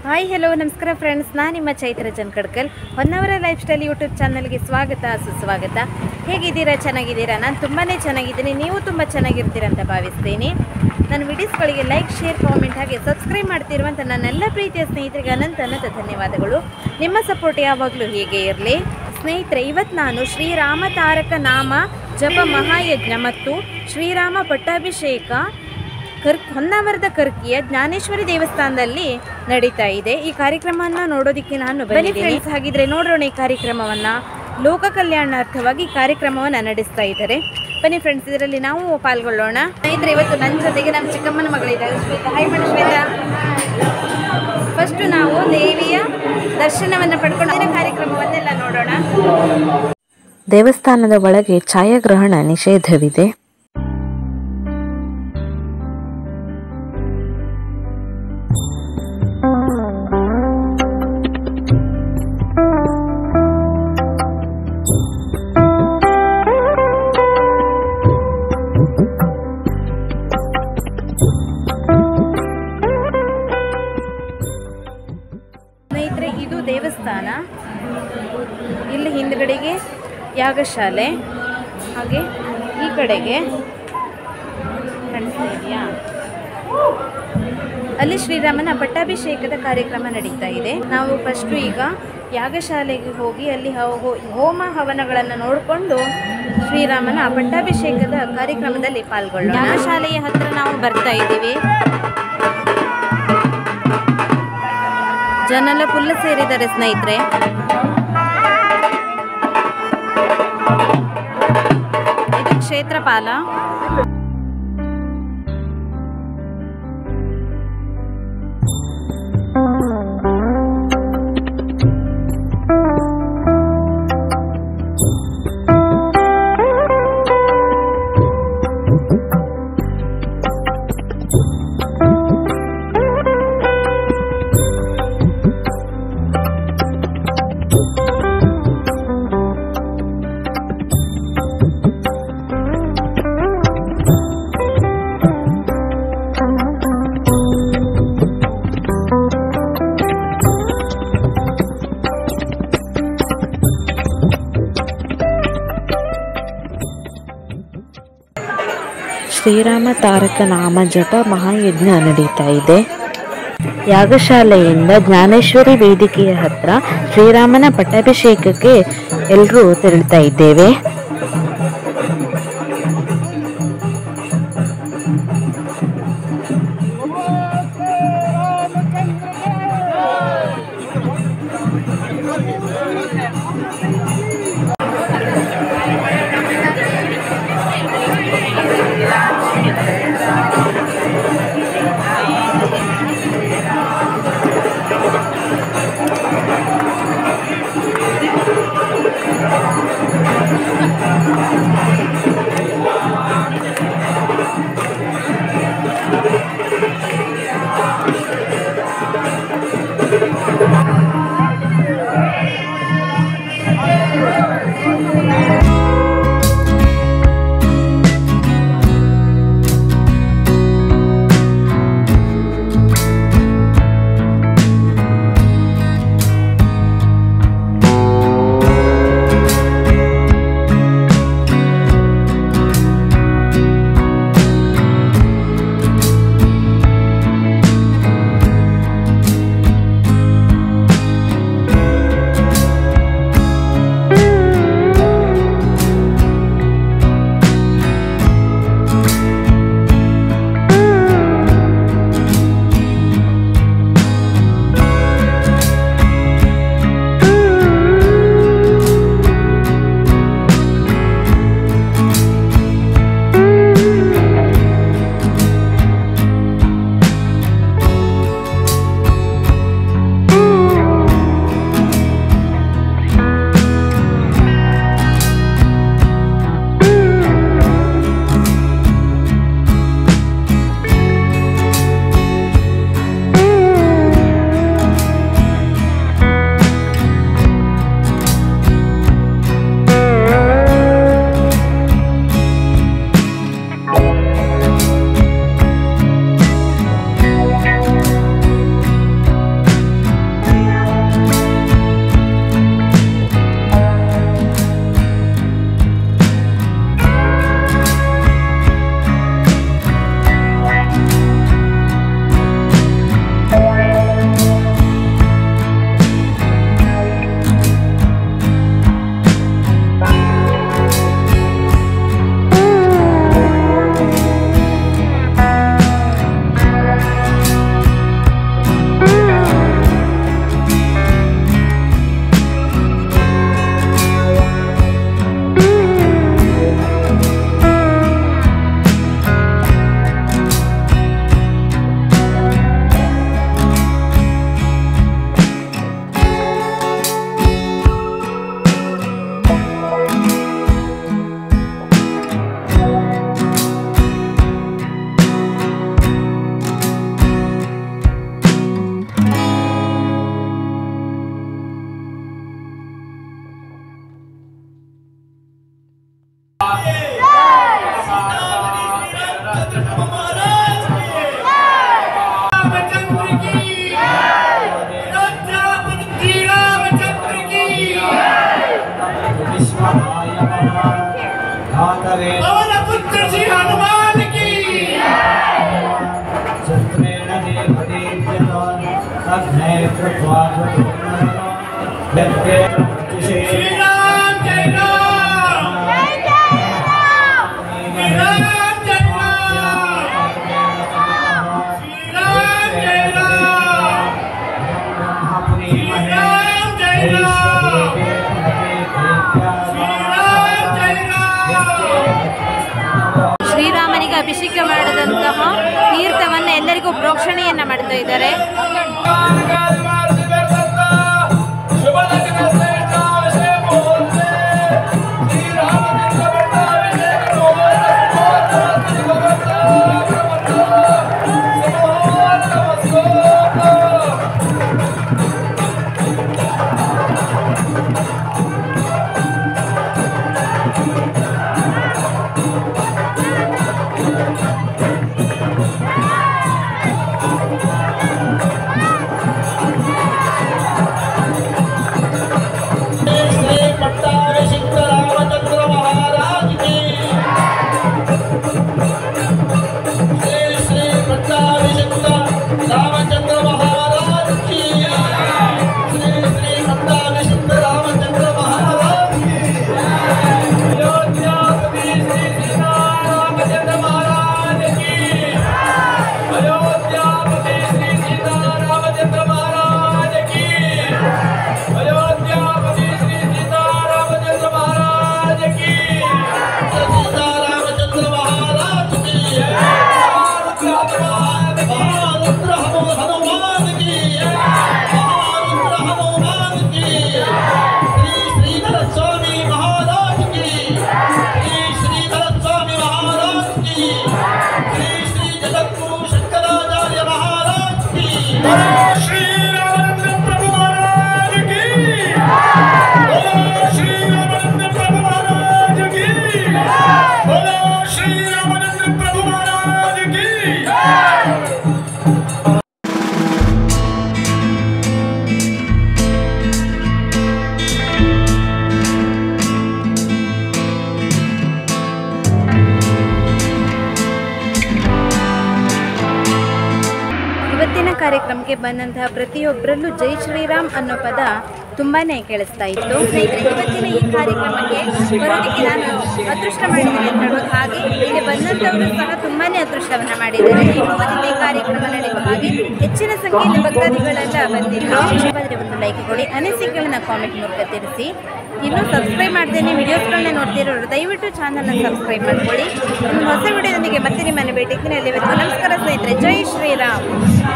Hi hello ನಮಸ್ಕಾರ friends, ನಾನು ನಿಮ್ಮ Chaitra Chankadkal. Honnavara lifestyle YouTube ಚಾನಲ್ಗೆ ಸ್ವಾಗತ ಸುಸ್ವಾಗತ. ಹೇಗಿದ್ದೀರಾ? ಚೆನ್ನಾಗಿದ್ದೀರಾ? ನಾನು ತುಂಬಾ ಚೆನ್ನಾಗಿದ್ದೀನಿ. ನೀವು ತುಂಬ ಚೆನ್ನಾಗಿರ್ತೀರಂತ ಭಾವಿಸ್ತೀನಿ. ನನ್ನ ವಿಡಿಯೋಸ್ಗಳಿಗೆ ಲೈಕ್, ಶೇರ್, ಕಾಮೆಂಟ್ ಹಾಗೆ ಸಬ್ಸ್ಕ್ರೈಬ್ ಮಾಡ್ತಿರುವಂಥ ನನ್ನೆಲ್ಲ ಪ್ರೀತಿಯ ಸ್ನೇಹಿತರಿಗೆ ಅನಂತ ಧನ್ಯವಾದಗಳು. ನಿಮ್ಮ ಸಪೋರ್ಟ್ ಯಾವಾಗಲೂ ಹೀಗೆ ಇರಲಿ ಸ್ನೇಹಿತರೆ. ಇವತ್ತು ನಾನು ಶ್ರೀರಾಮ ತಾರಕ ನಾಮ ಜಪ ಮಹಾಯಜ್ಞ ಮತ್ತು ಶ್ರೀರಾಮ ಪಟ್ಟಾಭಿಷೇಕ ಹೊನ್ನಾವರದ ಕರ್ಕಿಯ ಜ್ಞಾನೇಶ್ವರಿ ದೇವಸ್ಥಾನದಲ್ಲಿ ನಡೀತಾ ಇದೆ. ಈ ಕಾರ್ಯಕ್ರಮವನ್ನು ನೋಡೋದಕ್ಕೆ ನಾನು ಬಂದಿದ್ದೀನಿ. ಹಾಗಿದ್ರೆ ನೋಡೋಣ ಈ ಕಾರ್ಯಕ್ರಮವನ್ನು. ಲೋಕ ಕಲ್ಯಾಣಾರ್ಥವಾಗಿ ಈ ಕಾರ್ಯಕ್ರಮವನ್ನು ನಡೆಸ್ತಾ ಇದ್ದಾರೆ. ಬನ್ನಿ ಫ್ರೆಂಡ್ಸ್, ಇದರಲ್ಲಿ ನಾವು ಪಾಲ್ಗೊಳ್ಳೋಣ. ಸ್ನೇಹಿತರೆ, ಇವತ್ತು ನನ್ನ ಜೊತೆಗೆ ನಮ್ಮ ಚಿಕ್ಕಮ್ಮನ ಮಗಳಿದ್ದಾರೆ Shweta. Hi madam Shweta. First ನಾವು ದೇವಿಯ ದರ್ಶನವನ್ನು ಪಡ್ಕೊಂಡು ಅದರ ಕಾರ್ಯಕ್ರಮವನ್ನೆಲ್ಲ ನೋಡೋಣ. ದೇವಸ್ಥಾನದ ಒಳಗೆ ಛಾಯಾಗ್ರಹಣ ನಿಷೇಧವಿದೆ. ಸ್ನೇಹಿತರೆ, ಇದು ದೇವಸ್ಥಾನ. ಇಲ್ಲಿ ಹಿಂದ್ಗಡೆಗೆ ಯಾಗಶಾಲೆ, ಹಾಗೆ ಈ ಕಡೆಗೆ ಕಾಣಿಸ್ತಾ ಇದೆಯಾ, ಅಲ್ಲಿ ಶ್ರೀರಾಮನ ಪಟ್ಟಾಭಿಷೇಕದ ಕಾರ್ಯಕ್ರಮ ನಡೀತಾ ಇದೆ. ನಾವು ಫಸ್ಟು ಈಗ ಯಾಗಶಾಲೆಗೆ ಹೋಗಿ ಅಲ್ಲಿ ಹೋಮ ಹವನಗಳನ್ನು ನೋಡಿಕೊಂಡು ಶ್ರೀರಾಮನ ಪಟ್ಟಾಭಿಷೇಕದ ಕಾರ್ಯಕ್ರಮದಲ್ಲಿ ಪಾಲ್ಗೊಳ್ಳೋಣ. ಯಾಗಶಾಲೆಯ ಹತ್ರ ನಾವು ಬರ್ತಾ ಇದ್ದೀವಿ. ಜನೆಲ್ಲ ಫುಲ್ ಸೇರಿದ್ದಾರೆ ಸ್ನೇಹಿತರೆ. ಇದು ಕ್ಷೇತ್ರಪಾಲ. ಶ್ರೀರಾಮ ತಾರಕ ನಾಮ ಜಪ ಮಹಾಯಜ್ಞ ನಡೀತಾ ಇದೆ. ಯಾಗಶಾಲೆಯಿಂದ ಜ್ಞಾನೇಶ್ವರಿ ವೇದಿಕೆಯ ಹತ್ರ ಶ್ರೀರಾಮನ ಪಟ್ಟಾಭಿಷೇಕಕ್ಕೆ ಎಲ್ಲರೂ ತೆರಳುತ್ತಾ ಇದ್ದೇವೆ. ಶ್ರೀರಾಮನಿಗೆ ಅಭಿಷೇಕ ಮಾಡಿದಂತಹ ತೀರ್ಥವನ್ನು ಎಲ್ಲರಿಗೂ ಪ್ರೋಕ್ಷಣೆಯನ್ನ ಮಾಡ್ತಾ ಇದ್ದಾರೆ. ಇವತ್ತಿನ ಕಾರ್ಯಕ್ರಮಕ್ಕೆ ಬಂದಂತಹ ಪ್ರತಿಯೊಬ್ಬರಲ್ಲೂ ಜೈ ಶ್ರೀರಾಮ್ ಅನ್ನೋ ಪದ ತುಂಬಾನೇ ಕೇಳಿಸ್ತಾ ಇತ್ತು. ಸ್ನೇಹಿತರೆ, ಇವತ್ತಿನ ಈ ಕಾರ್ಯಕ್ರಮಕ್ಕೆ ಬರೋದಕ್ಕೆ ನಾನು ಅದೃಷ್ಟ ಮಾಡಿದ್ದೀನಿ ಅಂತ ಹೇಳ್ಬೋದು. ಹಾಗೆ ಇಲ್ಲಿ ಬಂದಂಥವರು ಸಹ ತುಂಬಾನೇ ಅದೃಷ್ಟವನ್ನ ಮಾಡಿದ್ದಾರೆ. ಈ ಕಾರ್ಯಕ್ರಮ ನಡೆಯುವ ಹಾಗೆ ಹೆಚ್ಚಿನ ಸಂಖ್ಯೆಯಲ್ಲಿ ಭಕ್ತಾದಿಗಳೆಲ್ಲ ಬಂದಿದ್ರು. ಇಷ್ಟವಾದರೆ ಒಂದು ಲೈಕ್ ಕೊಡಿ, ಅನಿಸಿಕೆಗಳನ್ನ ಕಾಮೆಂಟ್ ಮೂಲಕ ತಿಳಿಸಿ. ಇನ್ನೂ ಸಬ್ಸ್ಕ್ರೈಬ್ ಮಾಡ್ದೇನೆ ವಿಡಿಯೋಸ್ಗಳನ್ನ ನೋಡ್ತಿರೋರು ದಯವಿಟ್ಟು ಚಾನಲ್ನ ಸಬ್ಸ್ಕ್ರೈಬ್ ಮಾಡ್ಕೊಳ್ಳಿ. ಹೊಸ ವಿಡಿಯೋದೊಂದಿಗೆ ಮತ್ತೆ ನಿಮ್ಮನ್ನು ಭೇಟಿ. ಅಲ್ಲಿವರೆಗೂ ನಮಸ್ಕಾರ ಸ್ನೇಹಿತರೆ, ಜೈ ಶ್ರೀರಾಮ್.